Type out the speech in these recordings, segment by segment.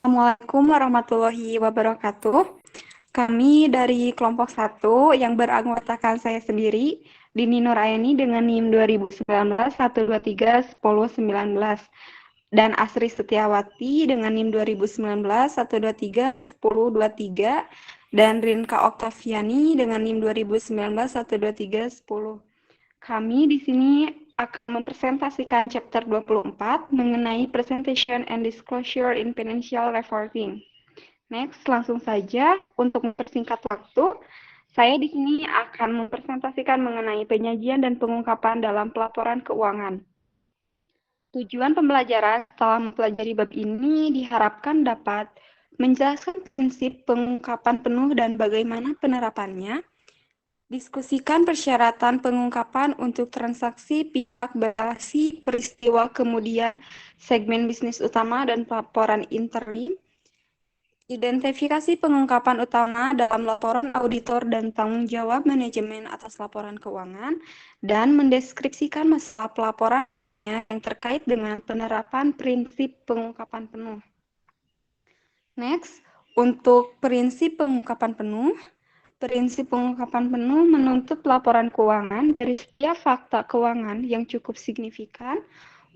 Assalamualaikum warahmatullahi wabarakatuh. Kami dari kelompok 1 yang beranggotakan saya sendiri, Dini Nuraini dengan NIM 2019 123 10 19 dan Asri Setiawati dengan NIM 2019 123 10 23 dan Rinka Oktaviani dengan NIM 2019 123 10. Kami di sini akan mempresentasikan chapter 24 mengenai Presentation and Disclosure in Financial Reporting. Next, langsung saja untuk mempersingkat waktu, saya di sini akan mempresentasikan mengenai penyajian dan pengungkapan dalam pelaporan keuangan. Tujuan pembelajaran setelah mempelajari bab ini diharapkan dapat menjelaskan prinsip pengungkapan penuh dan bagaimana penerapannya, diskusikan persyaratan pengungkapan untuk transaksi pihak berrelasi, peristiwa, kemudian segmen bisnis utama dan pelaporan interim, identifikasi pengungkapan utama dalam laporan auditor dan tanggung jawab manajemen atas laporan keuangan, dan mendeskripsikan masalah pelaporan yang terkait dengan penerapan prinsip pengungkapan penuh. Next, untuk prinsip pengungkapan penuh, prinsip pengungkapan penuh menuntut laporan keuangan dari setiap fakta keuangan yang cukup signifikan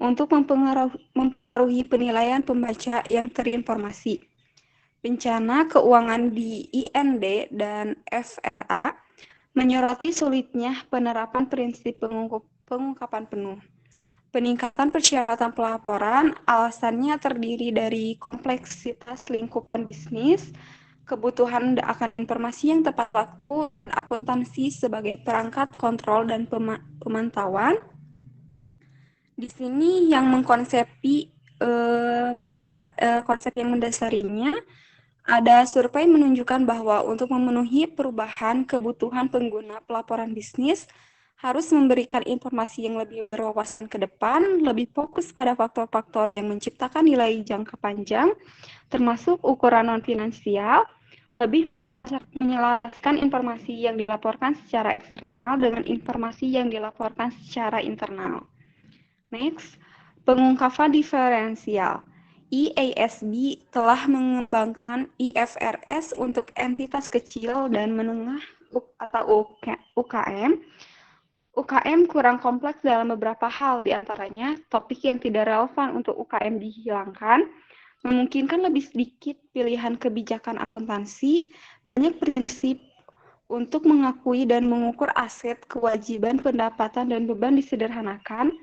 untuk mempengaruhi penilaian pembaca yang terinformasi. Bencana keuangan di IND dan FRA menyoroti sulitnya penerapan prinsip pengungkapan penuh. Peningkatan persyaratan pelaporan alasannya terdiri dari kompleksitas lingkupan bisnis, kebutuhan akan informasi yang tepat waktu, dan akuntansi sebagai perangkat kontrol dan pemantauan. Di sini yang mengkonsepi konsep yang mendasarinya, ada survei menunjukkan bahwa untuk memenuhi perubahan kebutuhan pengguna pelaporan bisnis harus memberikan informasi yang lebih berwawasan ke depan, lebih fokus pada faktor-faktor yang menciptakan nilai jangka panjang, termasuk ukuran non-finansial, lebih menyelaraskan informasi yang dilaporkan secara eksternal dengan informasi yang dilaporkan secara internal. Next, pengungkapan diferensial. IASB telah mengembangkan IFRS untuk entitas kecil dan menengah atau UKM. UKM kurang kompleks dalam beberapa hal, diantaranya topik yang tidak relevan untuk UKM dihilangkan, memungkinkan lebih sedikit pilihan kebijakan akuntansi, banyak prinsip untuk mengakui dan mengukur aset, kewajiban, pendapatan, dan beban disederhanakan,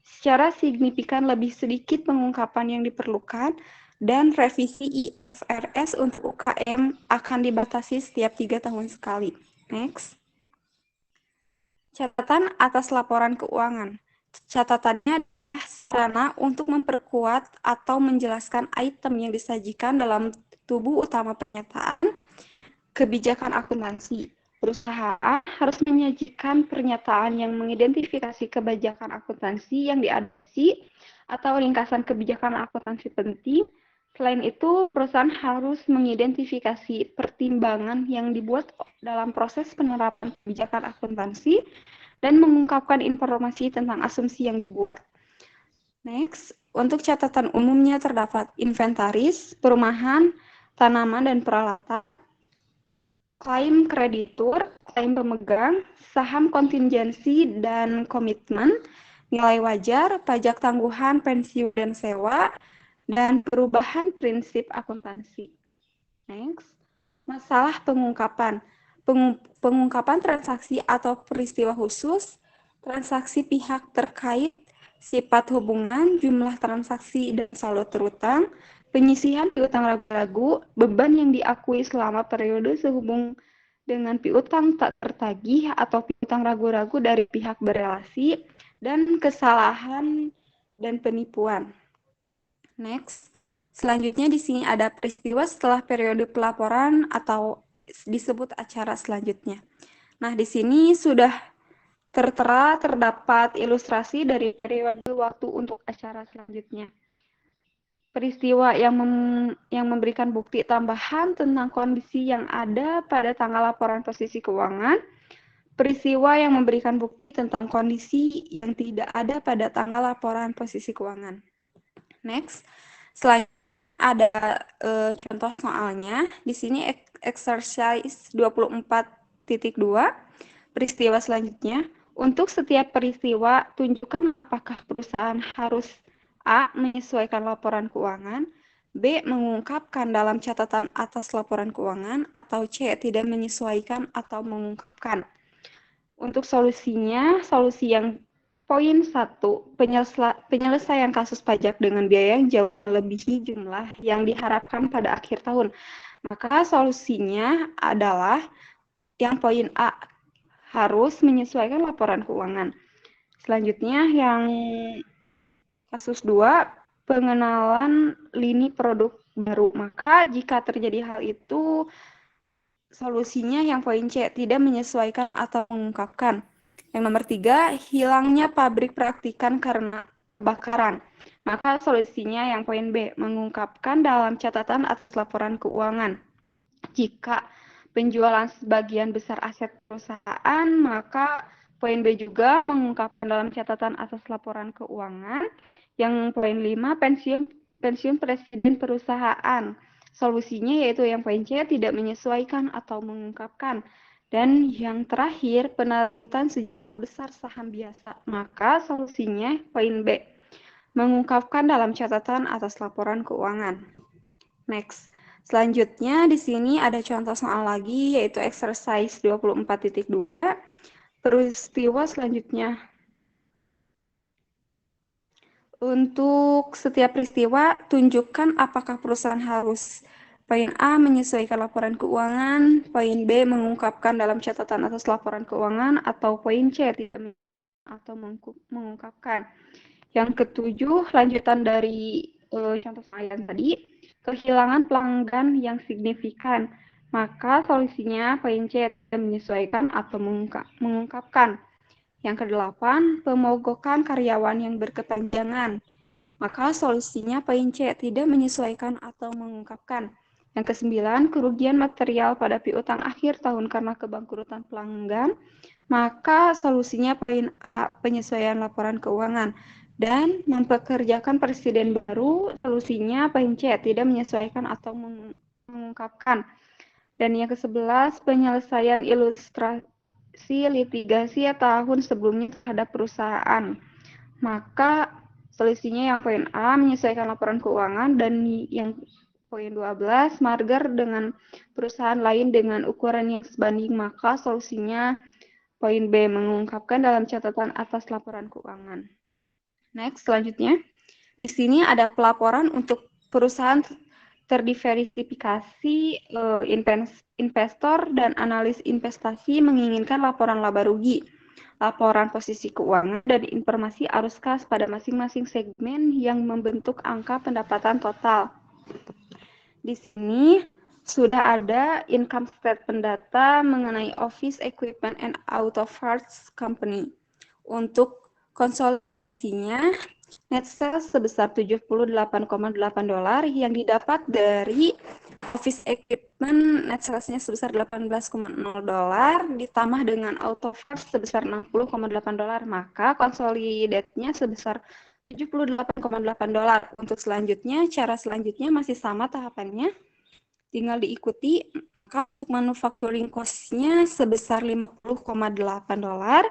secara signifikan lebih sedikit pengungkapan yang diperlukan, dan revisi IFRS untuk UKM akan dibatasi setiap 3 tahun sekali. Next. Catatan atas laporan keuangan. Catatannya adalah sarana untuk memperkuat atau menjelaskan item yang disajikan dalam tubuh utama pernyataan kebijakan akuntansi. Perusahaan harus menyajikan pernyataan yang mengidentifikasi kebijakan akuntansi yang diadopsi atau ringkasan kebijakan akuntansi penting. Selain itu, perusahaan harus mengidentifikasi pertimbangan yang dibuat dalam proses penerapan kebijakan akuntansi dan mengungkapkan informasi tentang asumsi yang dibuat. Next, untuk catatan umumnya terdapat inventaris, perumahan, tanaman, dan peralatan, klaim kreditur, klaim pemegang, saham kontingensi dan komitmen, nilai wajar, pajak tangguhan, pensiun dan sewa, dan perubahan prinsip akuntansi. Next, masalah pengungkapan. Pengungkapan transaksi atau peristiwa khusus, transaksi pihak terkait, sifat hubungan, jumlah transaksi dan saldo terutang, penyisihan piutang ragu-ragu, beban yang diakui selama periode sehubung dengan piutang tak tertagih atau piutang ragu-ragu dari pihak berelasi, dan kesalahan dan penipuan. Next, selanjutnya di sini ada peristiwa setelah periode pelaporan atau disebut acara selanjutnya. Nah, di sini sudah tertera terdapat ilustrasi dari periode waktu untuk acara selanjutnya. Peristiwa yang memberikan bukti tambahan tentang kondisi yang ada pada tanggal laporan posisi keuangan, peristiwa yang memberikan bukti tentang kondisi yang tidak ada pada tanggal laporan posisi keuangan. Next, selanjutnya ada contoh soalnya. Di sini exercise 24.2. Peristiwa selanjutnya, untuk setiap peristiwa, tunjukkan apakah perusahaan harus A. menyesuaikan laporan keuangan, B. mengungkapkan dalam catatan atas laporan keuangan, atau C. tidak menyesuaikan atau mengungkapkan. Untuk solusinya, solusi yang poin 1, penyelesaian kasus pajak dengan biaya yang jauh melebihi jumlah yang diharapkan pada akhir tahun. Maka solusinya adalah yang poin A, harus menyesuaikan laporan keuangan. Selanjutnya yang kasus 2, pengenalan lini produk baru. Maka jika terjadi hal itu, solusinya yang poin C, tidak menyesuaikan atau mengungkapkan. Yang nomor 3, hilangnya pabrik praktikan karena kebakaran. Maka solusinya yang poin B, mengungkapkan dalam catatan atas laporan keuangan. Jika penjualan sebagian besar aset perusahaan, maka poin B juga mengungkapkan dalam catatan atas laporan keuangan. Yang poin 5, pensiun presiden perusahaan. Solusinya yaitu yang poin C, tidak menyesuaikan atau mengungkapkan. Dan yang terakhir, penarikan sejumlah besar saham biasa. Maka solusinya poin B, mengungkapkan dalam catatan atas laporan keuangan. Next. Selanjutnya di sini ada contoh soal lagi, yaitu exercise 24.2. Peristiwa selanjutnya. Untuk setiap peristiwa, tunjukkan apakah perusahaan harus poin A, menyesuaikan laporan keuangan, poin B, mengungkapkan dalam catatan atas laporan keuangan, atau poin C, tidak atau mengungkapkan. Yang ketujuh, lanjutan dari contoh saya tadi, kehilangan pelanggan yang signifikan. Maka solusinya poin C, tidak menyesuaikan atau mengungkapkan. Yang kedelapan, pemogokan karyawan yang berkepanjangan. Maka solusinya poin C, tidak menyesuaikan atau mengungkapkan. Yang kesembilan, kerugian material pada piutang akhir tahun karena kebangkrutan pelanggan. Maka solusinya poin A, penyesuaian laporan keuangan. Dan mempekerjakan presiden baru, solusinya poin C, tidak menyesuaikan atau mengungkapkan. Dan yang ke-11, penyelesaian ilustrasi litigasi tahun sebelumnya terhadap perusahaan. Maka solusinya yang poin A, menyesuaikan laporan keuangan, dan yang poin 12, merger dengan perusahaan lain dengan ukuran yang sebanding. Maka solusinya poin B, mengungkapkan dalam catatan atas laporan keuangan. Next, selanjutnya. Di sini ada pelaporan untuk perusahaan terdiversifikasi, investor dan analis investasi menginginkan laporan laba rugi, laporan posisi keuangan, dan informasi arus kas pada masing-masing segmen yang membentuk angka pendapatan total. Di sini sudah ada income statement data mengenai Office Equipment and Auto Parts Company. Untuk konsolidasinya, net sales sebesar $78,8 yang didapat dari Office Equipment, net salesnya sebesar $18,0 ditambah dengan Auto Parts sebesar $60,8, maka konsolidasinya sebesar $78,8. Untuk selanjutnya, cara selanjutnya masih sama tahapannya, tinggal diikuti. Maka manufacturing cost-nya sebesar $50,8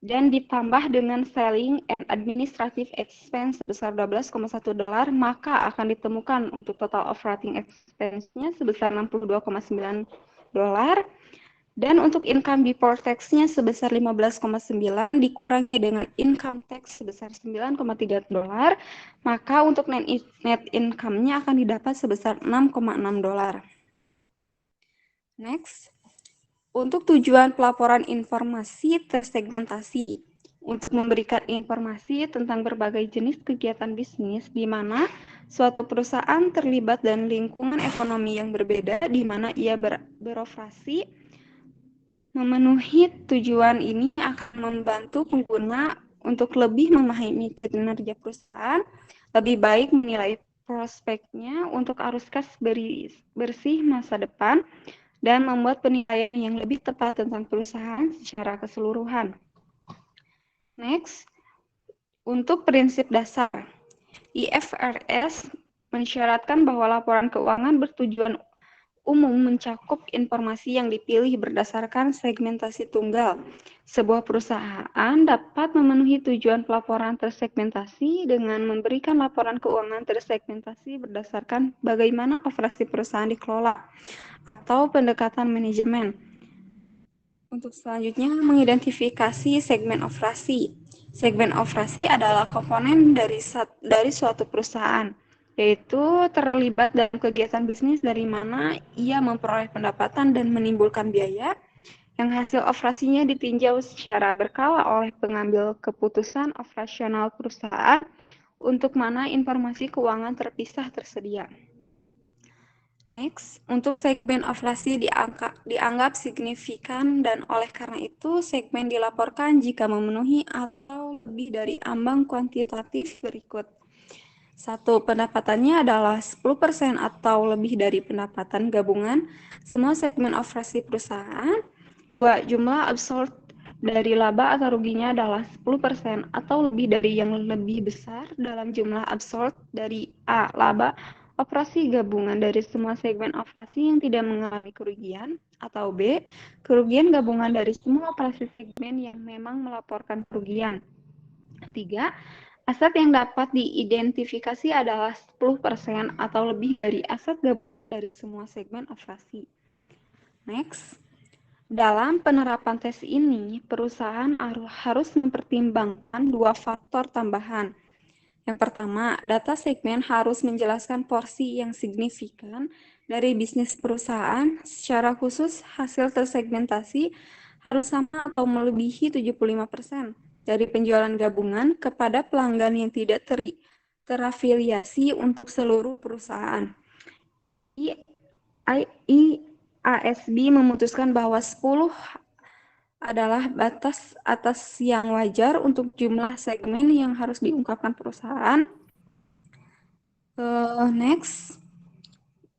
dan ditambah dengan selling and administrative expense sebesar $12,1, maka akan ditemukan untuk total operating expense-nya sebesar $62,9, dan untuk income before tax-nya sebesar $15,9 dikurangi dengan income tax sebesar $9,3, maka untuk net income-nya akan didapat sebesar $6,6. Next. Untuk tujuan pelaporan informasi tersegmentasi, untuk memberikan informasi tentang berbagai jenis kegiatan bisnis di mana suatu perusahaan terlibat dan lingkungan ekonomi yang berbeda di mana ia beroperasi. Memenuhi tujuan ini akan membantu pengguna untuk lebih memahami kinerja perusahaan, lebih baik menilai prospeknya untuk arus kas bersih masa depan, dan membuat penilaian yang lebih tepat tentang perusahaan secara keseluruhan. Next, untuk prinsip dasar, IFRS mensyaratkan bahwa laporan keuangan bertujuan umum mencakup informasi yang dipilih berdasarkan segmentasi tunggal. Sebuah perusahaan dapat memenuhi tujuan pelaporan tersegmentasi dengan memberikan laporan keuangan tersegmentasi berdasarkan bagaimana operasi perusahaan dikelola atau pendekatan manajemen. Untuk selanjutnya, mengidentifikasi segmen operasi. Segmen operasi adalah komponen dari suatu perusahaan, yaitu terlibat dalam kegiatan bisnis dari mana ia memperoleh pendapatan dan menimbulkan biaya, yang hasil operasinya ditinjau secara berkala oleh pengambil keputusan operasional perusahaan untuk mana informasi keuangan terpisah tersedia. Next, untuk segmen operasi dianggap signifikan dan oleh karena itu segmen dilaporkan jika memenuhi atau lebih dari ambang kuantitatif berikut. 1. Pendapatannya adalah 10% atau lebih dari pendapatan gabungan semua segmen operasi perusahaan. 2. Jumlah absorb dari laba atau ruginya adalah 10% atau lebih dari yang lebih besar dalam jumlah absorb dari A. Laba operasi gabungan dari semua segmen operasi yang tidak mengalami kerugian, atau B. Kerugian gabungan dari semua operasi segmen yang memang melaporkan kerugian. 3. Aset yang dapat diidentifikasi adalah 10% atau lebih dari aset gabungan dari semua segmen operasi. Next. Dalam penerapan tes ini, perusahaan harus mempertimbangkan dua faktor tambahan. Yang pertama, data segmen harus menjelaskan porsi yang signifikan dari bisnis perusahaan, secara khusus hasil tersegmentasi harus sama atau melebihi 75% dari penjualan gabungan kepada pelanggan yang tidak terafiliasi untuk seluruh perusahaan. IASB memutuskan bahwa 10 adalah batas atas yang wajar untuk jumlah segmen yang harus diungkapkan perusahaan. Next,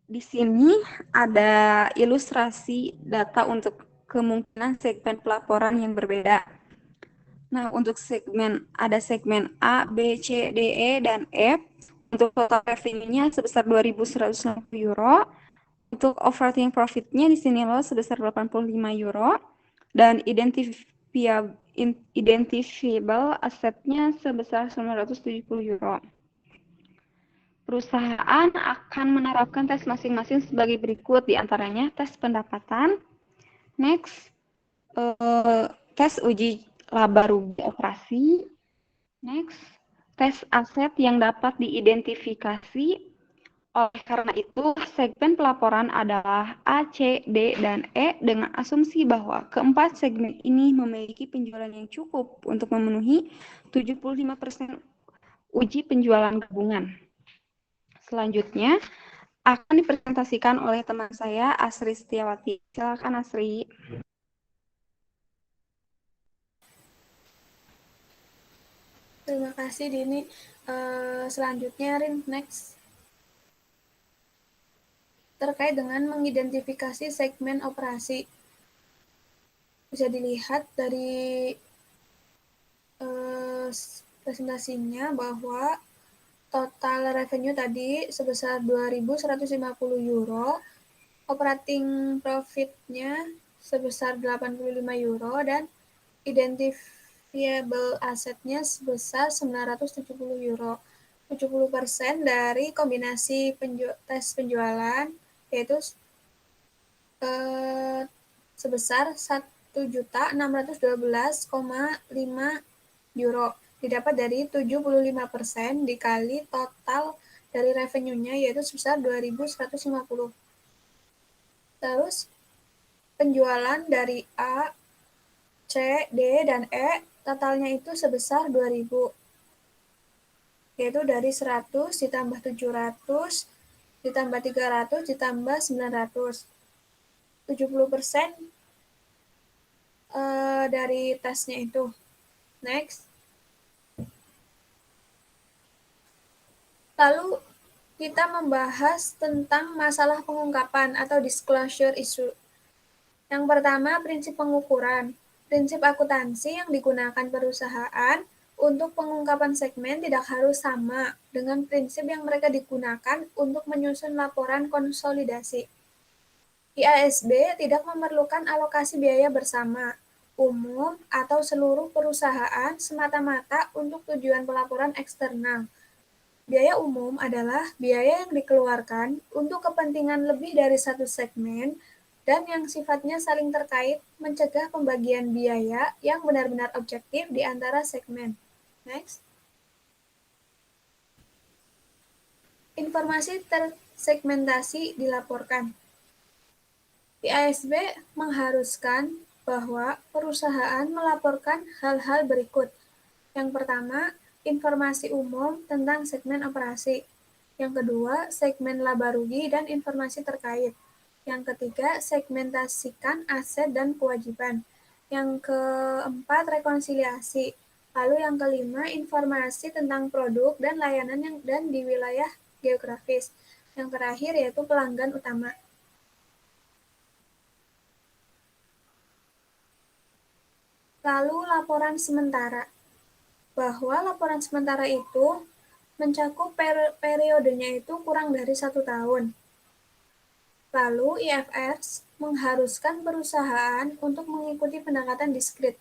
di sini ada ilustrasi data untuk kemungkinan segmen pelaporan yang berbeda. Nah, untuk ada segmen A, B, C, D, E, dan F. Untuk total revenue-nya sebesar 2.160 euro. Untuk operating profit-nya di sini loh sebesar 85 euro. Dan identifiable asset-nya sebesar 970 euro. Perusahaan akan menerapkan tes masing-masing sebagai berikut, diantaranya tes pendapatan, next, tes uji laba rugi operasi, next, tes aset yang dapat diidentifikasi. Oleh karena itu, segmen pelaporan adalah A, C, D, dan E dengan asumsi bahwa keempat segmen ini memiliki penjualan yang cukup untuk memenuhi 75% uji penjualan gabungan. Selanjutnya akan dipresentasikan oleh teman saya, Asri Setiawati. Silakan, Asri. Terima kasih, Dini. Selanjutnya, Rin, next. Terkait dengan mengidentifikasi segmen operasi. Bisa dilihat dari presentasinya bahwa total revenue tadi sebesar 2.150 euro, operating profit-nya sebesar 85 euro, dan identifiable asset-nya sebesar 970 euro. 70% dari kombinasi tes penjualan, yaitu sebesar 1.612,5 euro didapat dari 75% dikali total dari revenue-nya, yaitu sebesar 2.150. Terus penjualan dari A, C, D, dan E totalnya itu sebesar 2.000, yaitu dari 100 ditambah 700 ditambah 300 ditambah 900. 70% dari tesnya itu. Next. Lalu kita membahas tentang masalah pengungkapan atau disclosure issue. Yang pertama, prinsip pengukuran. Prinsip akuntansi yang digunakan perusahaan Untuk pengungkapan segmen tidak harus sama dengan prinsip yang mereka digunakan untuk menyusun laporan konsolidasi. IASB tidak memerlukan alokasi biaya bersama, umum, atau seluruh perusahaan semata-mata untuk tujuan pelaporan eksternal. Biaya umum adalah biaya yang dikeluarkan untuk kepentingan lebih dari satu segmen dan yang sifatnya saling terkait, mencegah pembagian biaya yang benar-benar objektif di antara segmen. Next. Informasi tersegmentasi dilaporkan. IASB mengharuskan bahwa perusahaan melaporkan hal-hal berikut. Yang pertama, informasi umum tentang segmen operasi. Yang kedua, segmen laba rugi dan informasi terkait. Yang ketiga, segmentasikan aset dan kewajiban. Yang keempat, rekonsiliasi. Lalu yang kelima, informasi tentang produk dan layanan dan di wilayah geografis. Yang terakhir yaitu pelanggan utama. Lalu laporan sementara. Bahwa laporan sementara itu mencakup periodenya itu kurang dari 1 tahun. Lalu IFRS mengharuskan perusahaan untuk mengikuti pendekatan diskrit,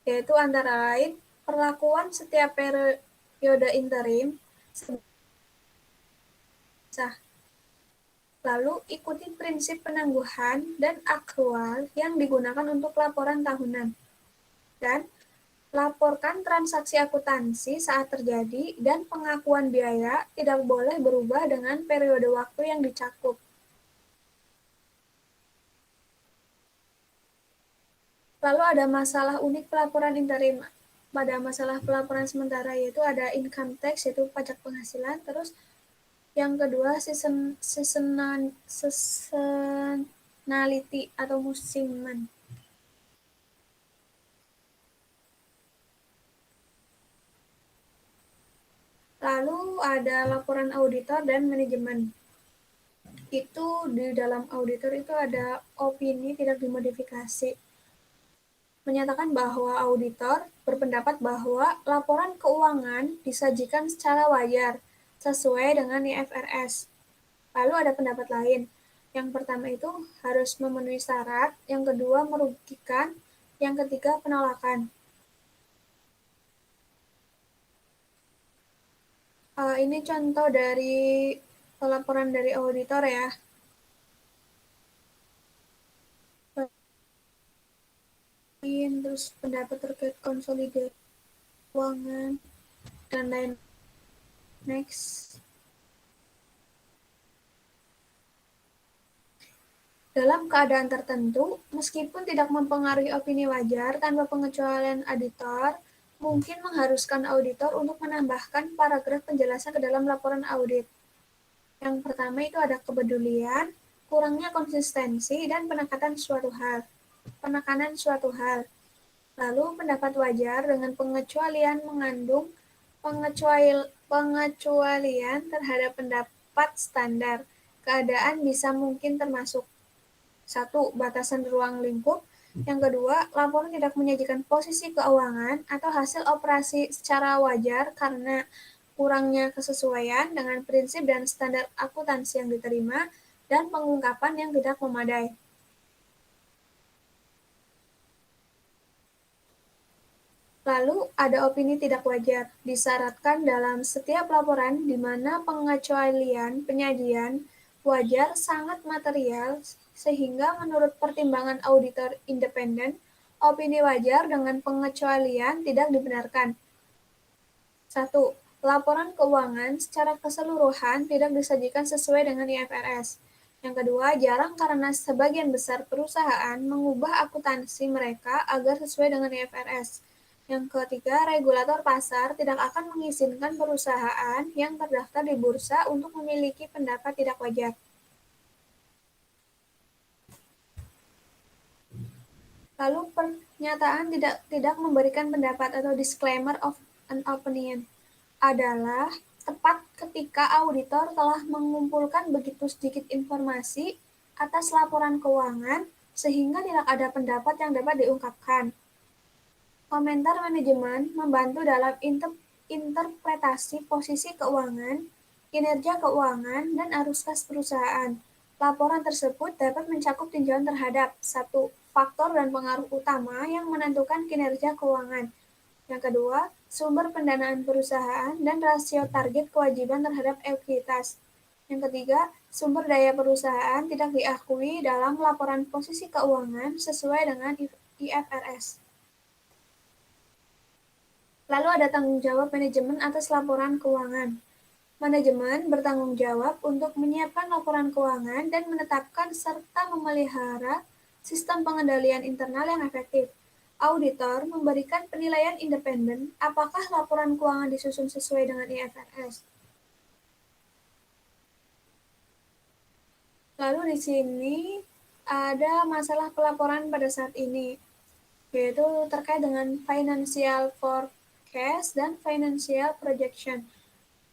yaitu antara lain perlakuan setiap periode interim, lalu ikuti prinsip penangguhan dan akrual yang digunakan untuk laporan tahunan, dan laporkan transaksi akuntansi saat terjadi dan pengakuan biaya tidak boleh berubah dengan periode waktu yang dicakup. Lalu ada masalah unik pelaporan interim. Pada masalah pelaporan sementara yaitu ada income tax, yaitu pajak penghasilan. Terus yang kedua seasonality atau musiman. Lalu ada laporan auditor dan manajemen. Itu di dalam auditor itu ada opini tidak dimodifikasi. Menyatakan bahwa auditor berpendapat bahwa laporan keuangan disajikan secara wajar sesuai dengan IFRS. Lalu ada pendapat lain. Yang pertama itu harus memenuhi syarat, yang kedua merugikan, yang ketiga penolakan. Ini contoh dari laporan dari auditor ya. Terus pendapat terkait konsolidasi keuangan dan lain. Next. Dalam keadaan tertentu, meskipun tidak mempengaruhi opini wajar tanpa pengecualian auditor, mungkin mengharuskan auditor untuk menambahkan paragraf penjelasan ke dalam laporan audit. Yang pertama itu ada kepedulian, kurangnya konsistensi, dan penekanan suatu hal. Lalu pendapat wajar dengan pengecualian mengandung pengecualian terhadap pendapat standar. Keadaan bisa mungkin termasuk 1. Batasan ruang lingkup. Yang kedua, laporan tidak menyajikan posisi keuangan atau hasil operasi secara wajar karena kurangnya kesesuaian dengan prinsip dan standar akuntansi yang diterima dan pengungkapan yang tidak memadai. Lalu, ada opini tidak wajar, disyaratkan dalam setiap laporan di mana pengecualian penyajian wajar sangat material sehingga menurut pertimbangan auditor independen, opini wajar dengan pengecualian tidak dibenarkan. 1. Laporan keuangan secara keseluruhan tidak disajikan sesuai dengan IFRS. Yang kedua, jarang karena sebagian besar perusahaan mengubah akuntansi mereka agar sesuai dengan IFRS. Yang ketiga, regulator pasar tidak akan mengizinkan perusahaan yang terdaftar di bursa untuk memiliki pendapat tidak wajar. Lalu pernyataan tidak memberikan pendapat atau disclaimer of an opinion adalah tepat ketika auditor telah mengumpulkan begitu sedikit informasi atas laporan keuangan sehingga tidak ada pendapat yang dapat diungkapkan. Komentar manajemen membantu dalam interpretasi posisi keuangan, kinerja keuangan, dan arus kas perusahaan. Laporan tersebut dapat mencakup tinjauan terhadap 1. Faktor dan pengaruh utama yang menentukan kinerja keuangan. Yang kedua, sumber pendanaan perusahaan dan rasio target kewajiban terhadap ekuitas. Yang ketiga, sumber daya perusahaan tidak diakui dalam laporan posisi keuangan sesuai dengan IFRS. Lalu ada tanggung jawab manajemen atas laporan keuangan. Manajemen bertanggung jawab untuk menyiapkan laporan keuangan dan menetapkan serta memelihara sistem pengendalian internal yang efektif. Auditor memberikan penilaian independen apakah laporan keuangan disusun sesuai dengan IFRS. Lalu di sini ada masalah pelaporan pada saat ini, yaitu terkait dengan financial forecast dan financial projection.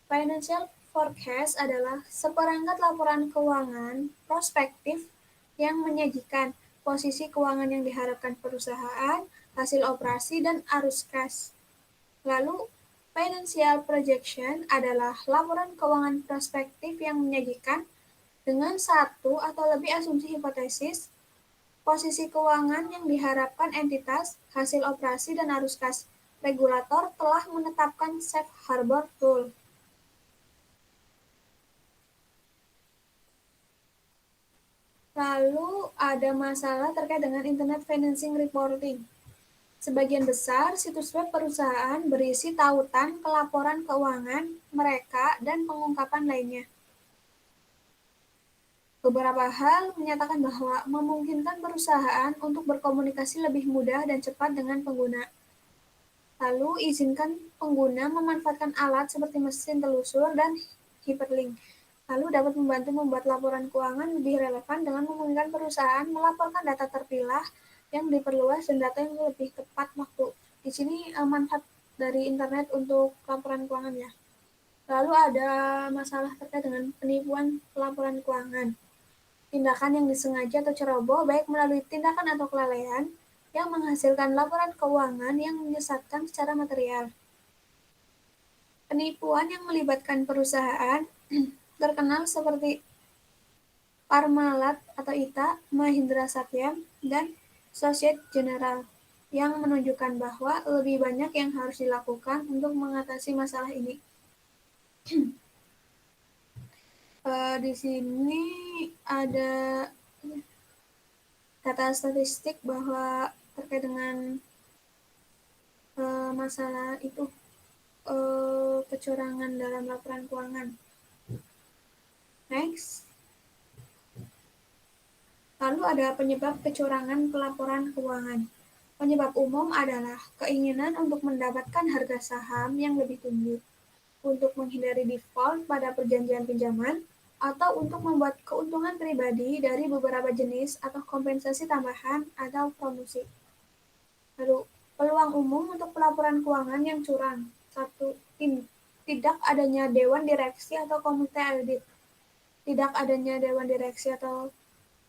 Financial forecast adalah seperangkat laporan keuangan prospektif yang menyajikan posisi keuangan yang diharapkan perusahaan, hasil operasi, dan arus kas. Lalu, financial projection adalah laporan keuangan prospektif yang menyajikan dengan satu atau lebih asumsi hipotesis, posisi keuangan yang diharapkan entitas, hasil operasi, dan arus kas. Regulator telah menetapkan safe harbor rule. Lalu ada masalah terkait dengan Internet Financing Reporting. Sebagian besar situs web perusahaan berisi tautan ke laporan keuangan mereka dan pengungkapan lainnya. Beberapa hal menyatakan bahwa memungkinkan perusahaan untuk berkomunikasi lebih mudah dan cepat dengan pengguna. Lalu izinkan pengguna memanfaatkan alat seperti mesin telusur dan hyperlink. Lalu dapat membantu membuat laporan keuangan lebih relevan dengan memungkinkan perusahaan melaporkan data terpilah yang diperluas dan data yang lebih tepat waktu. Di sini manfaat dari internet untuk laporan keuangan ya. Lalu ada masalah terkait dengan penipuan laporan keuangan. Tindakan yang disengaja atau ceroboh, baik melalui tindakan atau kelalaian, yang menghasilkan laporan keuangan yang menyesatkan secara material. Penipuan yang melibatkan perusahaan terkenal seperti Parmalat atau ITA, Mahindra Satyam, dan Societe Generale, yang menunjukkan bahwa lebih banyak yang harus dilakukan untuk mengatasi masalah ini. Di sini ada data statistik bahwa terkait dengan masalah itu kecurangan dalam laporan keuangan. Next. Lalu ada penyebab kecurangan pelaporan keuangan. Penyebab umum adalah keinginan untuk mendapatkan harga saham yang lebih tinggi, untuk menghindari default pada perjanjian pinjaman, atau untuk membuat keuntungan pribadi dari beberapa jenis atau kompensasi tambahan atau promosi. Lalu, peluang umum untuk pelaporan keuangan yang curang. 1. Tidak adanya dewan direksi atau komite audit. Tidak adanya dewan direksi atau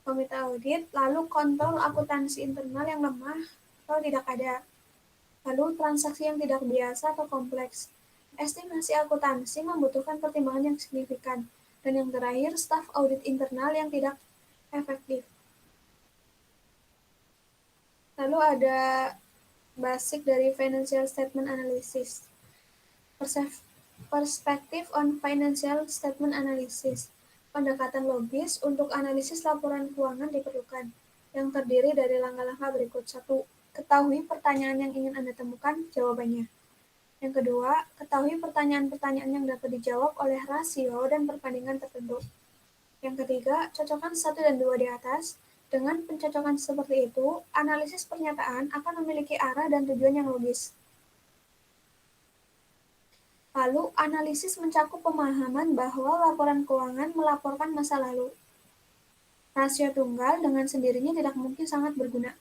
komite audit, lalu kontrol akuntansi internal yang lemah atau tidak ada. Lalu transaksi yang tidak biasa atau kompleks. Estimasi akuntansi membutuhkan pertimbangan yang signifikan. Dan yang terakhir, staf audit internal yang tidak efektif. Lalu ada basic dari financial statement analysis. Perspective on financial statement analysis. Pendekatan logis untuk analisis laporan keuangan diperlukan, yang terdiri dari langkah-langkah berikut. 1. Ketahui pertanyaan yang ingin Anda temukan, jawabannya. Yang kedua, ketahui pertanyaan-pertanyaan yang dapat dijawab oleh rasio dan perbandingan tertentu. Yang ketiga, cocokkan 1 dan 2 di atas. Dengan pencocokan seperti itu, analisis pernyataan akan memiliki arah dan tujuan yang logis. Lalu, analisis mencakup pemahaman bahwa laporan keuangan melaporkan masa lalu. Rasio tunggal dengan sendirinya tidak mungkin sangat berguna.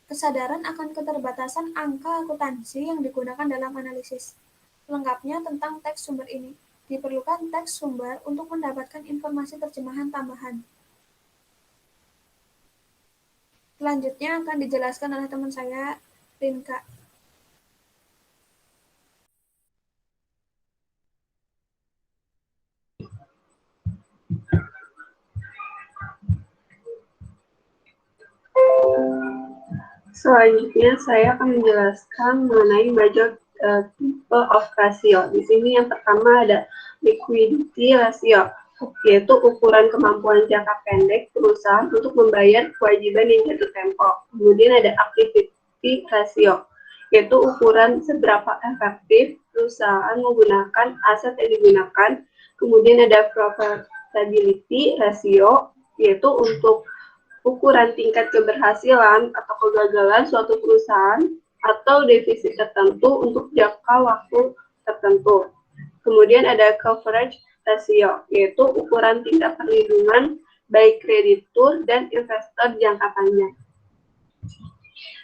Kesadaran akan keterbatasan angka akuntansi yang digunakan dalam analisis. Lengkapnya tentang teks sumber ini. Diperlukan teks sumber untuk mendapatkan informasi terjemahan tambahan. Selanjutnya akan dijelaskan oleh teman saya, Rinka. Selanjutnya saya akan menjelaskan mengenai budget type of ratio. Di sini yang pertama ada liquidity ratio, yaitu ukuran kemampuan jangka pendek perusahaan untuk membayar kewajiban yang jatuh tempo. Kemudian ada activity ratio, yaitu ukuran seberapa efektif perusahaan menggunakan aset yang digunakan. Kemudian ada profitability ratio, yaitu untuk ukuran tingkat keberhasilan atau kegagalan suatu perusahaan atau defisit tertentu untuk jangka waktu tertentu. Kemudian ada coverage ratio, yaitu ukuran tingkat perlindungan baik kreditur dan investor jangka panjang.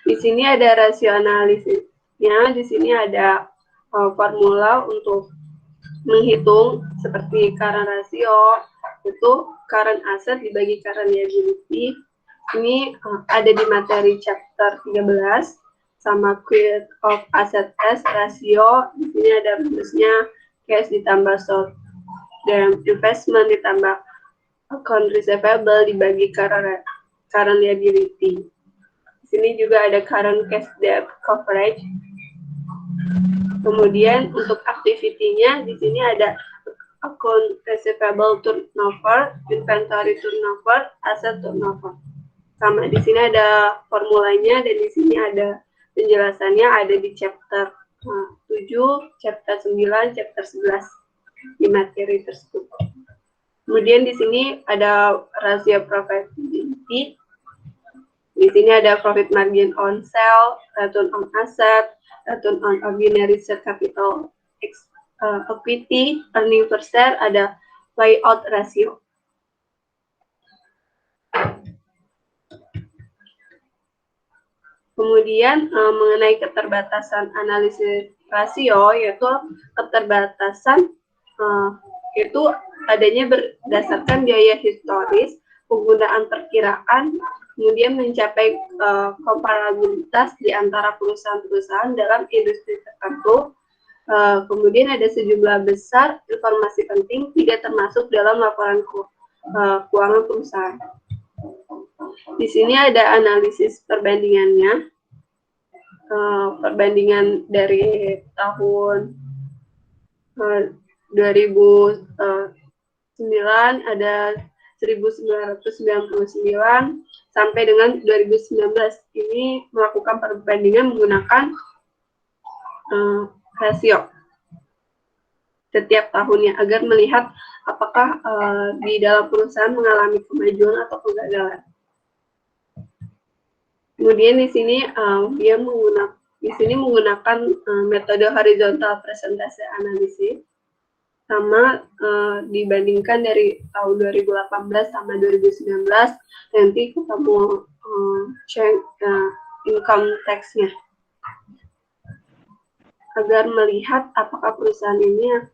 Di sini ada rasio analisisnya, di sini ada formula untuk menghitung seperti current ratio, itu current asset dibagi current liability. Ini ada di materi chapter 13 sama quit of asset S ratio. Di sini ada rumusnya cash ditambah short term investment ditambah account receivable dibagi current liability. Di sini juga ada current cash debt coverage. Kemudian untuk activity-nya di sini ada account receivable turnover, inventory turnover, asset turnover. Sama di sini ada formulanya dan di sini ada penjelasannya, ada di chapter 7, chapter 9, chapter 11 di materi tersebut. Kemudian di sini ada rasio profitability. Di sini ada profit margin on sale, return on asset, return on ordinary share capital, equity, earning per share, ada payout ratio. Kemudian mengenai keterbatasan analisis rasio, yaitu keterbatasan itu adanya berdasarkan biaya historis, penggunaan perkiraan, kemudian mencapai komparabilitas di antara perusahaan-perusahaan dalam industri tertentu. Kemudian ada sejumlah besar informasi penting tidak termasuk dalam laporan keuangan perusahaan. Di sini ada analisis perbandingannya, perbandingan dari tahun 2009 ada 1999 sampai dengan 2019. Ini melakukan perbandingan menggunakan rasio setiap tahunnya agar melihat apakah di dalam perusahaan mengalami kemajuan atau kegagalan. Kemudian di sini dia menggunakan metode horizontal presentasi analisis, sama dibandingkan dari tahun 2018 sama 2019 nanti ketemu income tax-nya agar melihat apakah perusahaan ini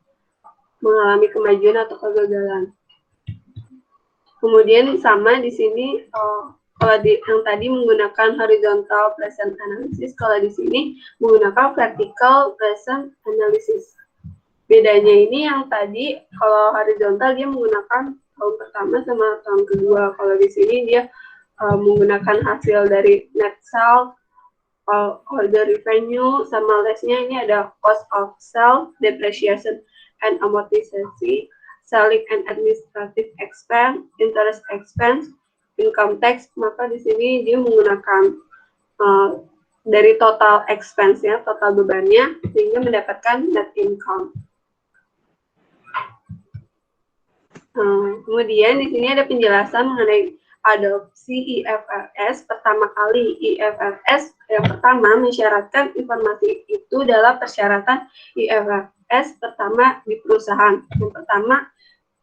mengalami kemajuan atau kegagalan. Kemudian sama di sini kalau yang tadi menggunakan horizontal present analysis, kalau di sini menggunakan vertical present analysis. Bedanya ini yang tadi kalau horizontal dia menggunakan tahun pertama sama tahun kedua. Kalau di sini dia menggunakan hasil dari net sales, order revenue, sama less-nya ini ada cost of sales, depreciation and amortization, selling and administrative expense, interest expense, income tax. Maka di sini dia menggunakan dari total expense-nya, total bebannya, sehingga mendapatkan net income. Kemudian di sini ada penjelasan mengenai adopsi IFRS. Pertama kali IFRS yang pertama mensyaratkan informasi itu dalam persyaratan IFRS pertama di perusahaan. Yang pertama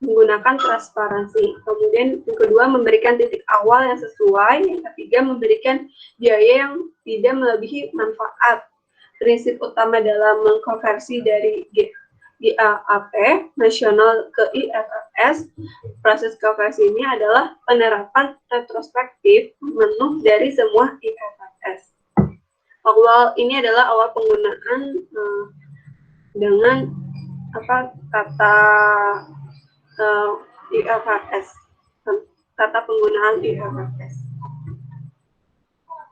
menggunakan transparansi, kemudian yang kedua memberikan titik awal yang sesuai, yang ketiga memberikan biaya yang tidak melebihi manfaat. Prinsip utama dalam mengkonversi dari GAAP nasional ke IFRS, proses konversi ini adalah penerapan retrospektif menu dari semua IFRS. Ini adalah awal penggunaan dengan kata IFRS, tata penggunaan IFRS.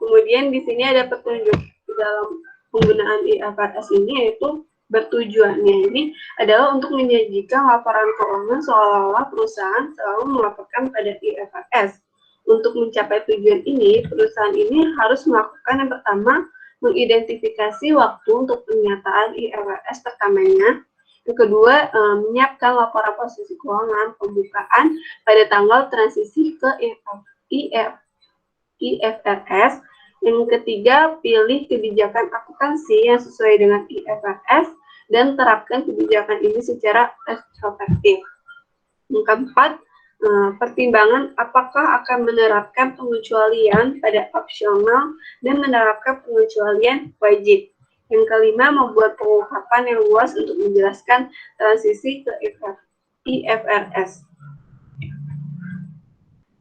Kemudian di sini ada petunjuk di dalam penggunaan IFRS ini, yaitu bertujuannya ini adalah untuk menyajikan laporan keuangan seolah-olah perusahaan selalu melaporkan pada IFRS. Untuk mencapai tujuan ini, perusahaan ini harus melakukan yang pertama, mengidentifikasi waktu untuk penyataan IFRS pertamanya. Yang kedua, menyiapkan laporan posisi keuangan pembukaan pada tanggal transisi ke IFRS. Yang ketiga, pilih kebijakan akuntansi yang sesuai dengan IFRS dan terapkan kebijakan ini secara retrospektif. Yang keempat, pertimbangan apakah akan menerapkan pengecualian pada opsional dan menerapkan pengecualian wajib. Yang kelima, membuat pengungkapan yang luas untuk menjelaskan transisi ke IFRS.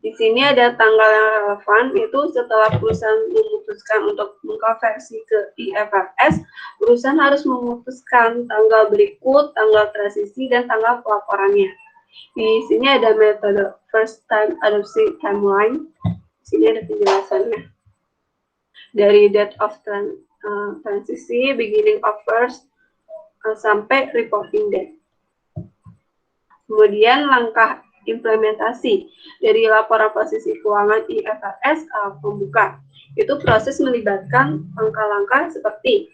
Di sini ada tanggal yang relevan, itu setelah perusahaan memutuskan untuk mengkonversi ke IFRS, perusahaan harus memutuskan tanggal berikut, tanggal transisi, dan tanggal pelaporannya. Di sini ada metode first time adoption timeline. Di sini ada penjelasannya. Dari date of transisi, beginning of first, sampai reporting date. Kemudian langkah implementasi dari laporan posisi keuangan IFRS pembuka. Itu proses melibatkan langkah-langkah seperti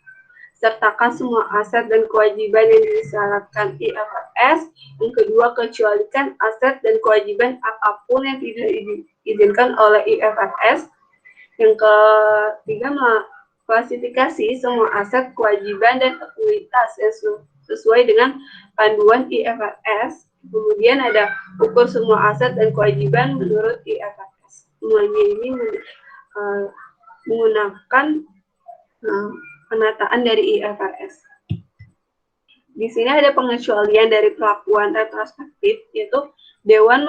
sertakan semua aset dan kewajiban yang disyaratkan IFRS. Yang kedua, kecualikan aset dan kewajiban apapun yang tidak diizinkan oleh IFRS. Yang ketiga, klasifikasi semua aset, kewajiban, dan ekuitas yang sesuai dengan panduan IFRS. Kemudian ada ukur semua aset dan kewajiban menurut IFRS. Semuanya ini menggunakan penataan dari IFRS. Di sini ada pengecualian dari pelakuan retrospektif, yaitu Dewan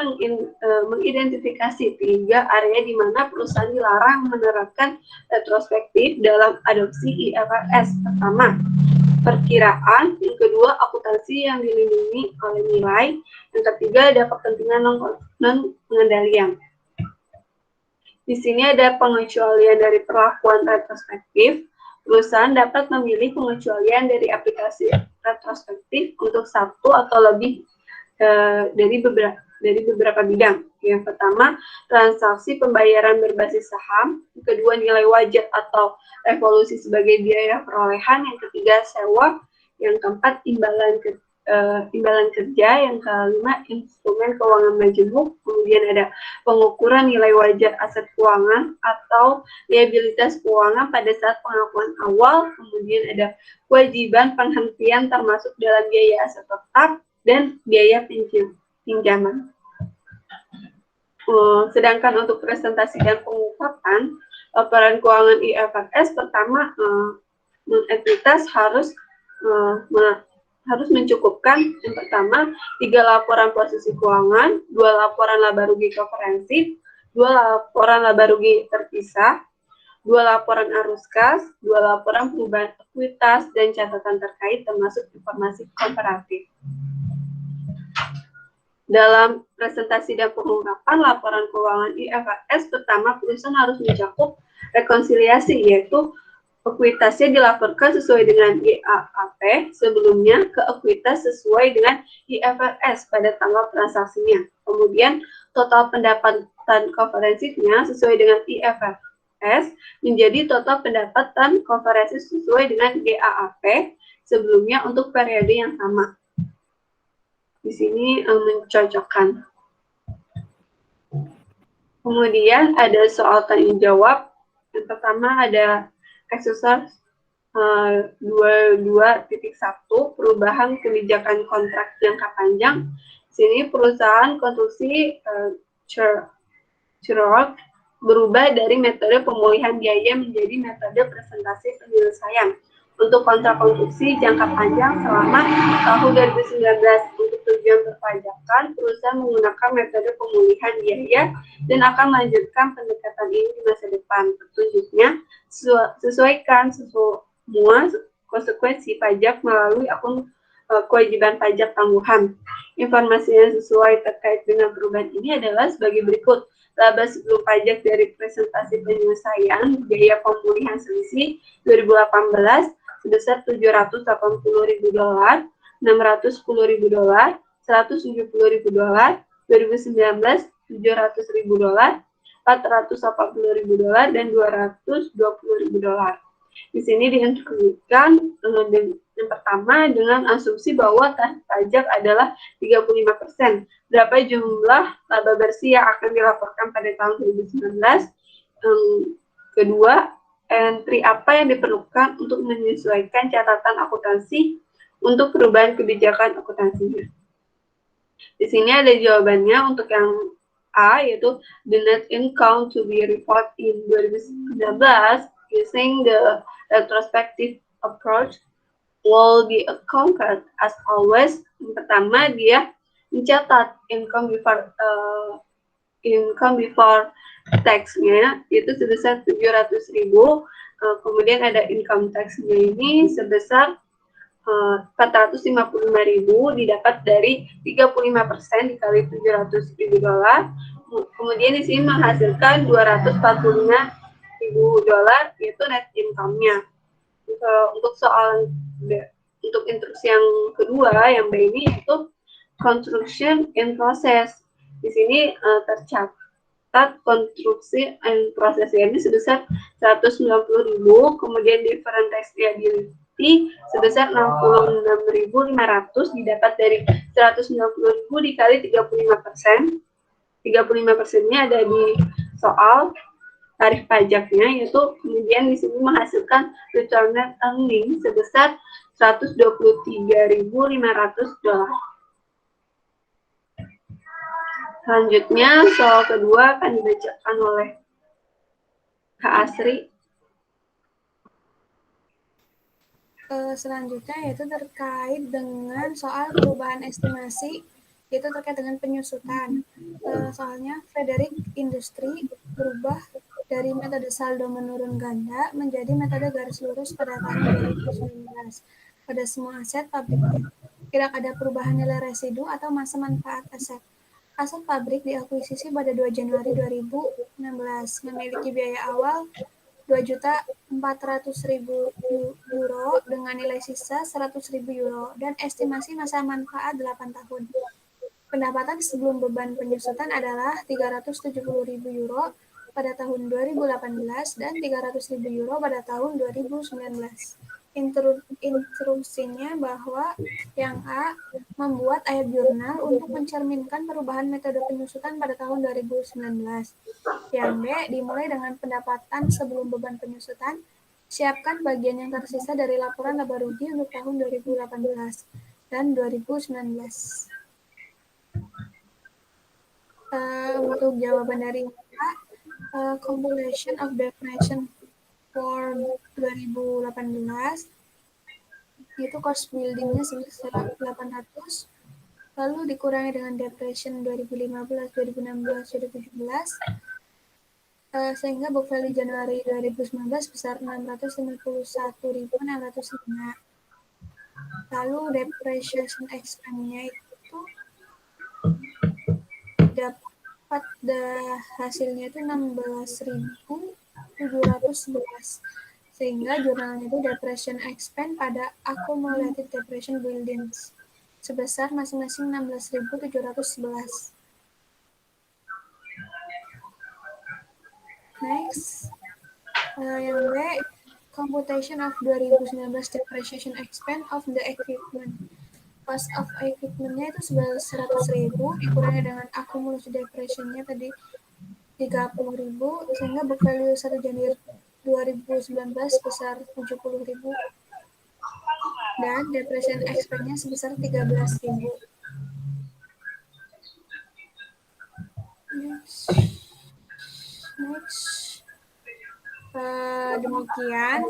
mengidentifikasi 3 area di mana perusahaan dilarang menerapkan retrospektif dalam adopsi IFRS. Pertama, perkiraan. Yang kedua, akuntansi yang dilindungi oleh nilai. Yang ketiga, ada kepentingan non-pengendalian. Di sini ada pengecualian dari perlakuan retrospektif. Perusahaan dapat memilih pengecualian dari aplikasi retrospektif untuk satu atau lebih dari beberapa bidang. Yang pertama, transaksi pembayaran berbasis saham. Yang kedua, nilai wajar atau revolusi sebagai biaya perolehan. Yang ketiga, sewa. Yang keempat, imbalan kerja. Yang kelima, instrumen keuangan majemuk. Kemudian ada pengukuran nilai wajar aset keuangan atau liabilitas keuangan pada saat pengakuan awal. Kemudian ada kewajiban penghentian termasuk dalam biaya aset tetap dan biaya pinjaman. Sedangkan untuk presentasi dan pengungkapan laporan keuangan IFRS, pertama, entitas harus mencukupkan yang pertama 3 laporan posisi keuangan, 2 laporan laba rugi komprehensif, 2 laporan laba rugi terpisah, 2 laporan arus kas, 2 laporan perubahan ekuitas dan catatan terkait termasuk informasi komparatif. Dalam presentasi dan pengungkapan laporan keuangan IFRS, pertama perusahaan harus mencakup rekonsiliasi, yaitu ekuitasnya dilaporkan sesuai dengan GAAP sebelumnya ke ekuitas sesuai dengan IFRS pada tanggal transaksinya. Kemudian total pendapatan komprehensifnya sesuai dengan IFRS menjadi total pendapatan komprehensif sesuai dengan GAAP sebelumnya untuk periode yang sama. Di sini mencocokkan. Kemudian ada soal tanya jawab. Yang pertama ada exercise 22.1 perubahan kebijakan kontrak jangka panjang. Di sini perusahaan konstruksi Cerok berubah dari metode pemulihan biaya menjadi metode presentasi penyelesaian untuk kontrak konstruksi jangka panjang selama tahun 2019. Untuk tujuan perpajakan, perusahaan menggunakan metode pemulihan biaya dan akan melanjutkan pendekatan ini di masa depan. Petunjuknya, sesuaikan semua konsekuensi pajak melalui akun kewajiban pajak tangguhan. Informasi yang sesuai terkait dengan perubahan ini adalah sebagai berikut. Laba sebelum pajak dari presentasi penyelesaian biaya pemulihan selisih 2018 sebesar $780.000, $610.000, $170.000, 2019 $700.000, $480.000, dan $220.000. Di sini diinstruksikan yang pertama dengan asumsi bahwa tarif pajak adalah 35%. Berapa jumlah laba bersih yang akan dilaporkan pada tahun 2019? Kedua, entry apa yang diperlukan untuk menyesuaikan catatan akuntansi untuk perubahan kebijakan akuntansinya. Di sini ada jawabannya untuk yang A, yaitu the net income to be reported in 2019 using the retrospective approach will be accounted as always. Yang pertama, dia mencatat income before tax-nya itu sebesar 700.000. Kemudian ada income tax-nya ini sebesar 455.000 didapat dari 35% dikali $700.000. Kemudian di sini menghasilkan $245.000 yaitu net income-nya. Untuk soal untuk instruksi yang kedua yang B ini yaitu construction in process. Di sini tercatat konstruksi in process ini sebesar 190.000, kemudian different tax liability sebesar 66.500 didapat dari 190.000 dikali 35%. 35%-nya ada di soal tarif pajaknya, yaitu kemudian di sini menghasilkan return net earning sebesar $123.500. Selanjutnya, soal kedua akan dibacakan oleh Kak Asri. Selanjutnya yaitu terkait dengan soal perubahan estimasi, yaitu terkait dengan penyusutan. Soalnya Frederick Industri berubah dari metode saldo menurun ganda menjadi metode garis lurus pada tahun 2019 pada semua aset pabriknya. Tidak ada perubahan nilai residu atau masa manfaat aset. Aset pabrik diakuisisi pada 2 Januari 2016, memiliki biaya awal €2.400.000 dengan nilai sisa €100.000 dan estimasi masa manfaat 8 tahun. Pendapatan sebelum beban penyusutan adalah €370.000 pada tahun 2018 dan €300.000 pada tahun 2019. Instruksinya bahwa yang A membuat ayat jurnal untuk mencerminkan perubahan metode penyusutan pada tahun 2019. Yang B dimulai dengan pendapatan sebelum beban penyusutan. Siapkan bagian yang tersisa dari laporan laba rugi untuk tahun 2018 dan 2019. Untuk jawaban dari A, compilation of depreciation for 2018 itu cost buildingnya sebesar 800, lalu dikurangi dengan depreciation 2015, 2016, 2017, sehingga book value Januari 2019 besar 651.605. Lalu depreciation expense-nya itu dapat hasilnya itu 16.711, sehingga jurnalnya itu depreciation expense pada accumulated depreciation buildings sebesar masing-masing 16.711. Next, yang B, computation of 2019 depreciation expense of the equipment. Cost of equipment-nya itu sebesar 100.000 dikurangi dengan akumulasi depreciation-nya tadi 30.000, sehingga book value 1 Januari 2019 sebesar 70.000 dan depreciation expense-nya sebesar 13.000. Next. Demikian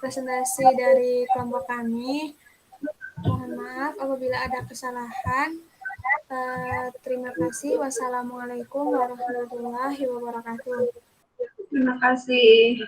presentasi dari kelompok kami. Mohon maaf apabila ada kesalahan. Terima kasih. Wassalamualaikum warahmatullahi wabarakatuh. Terima kasih.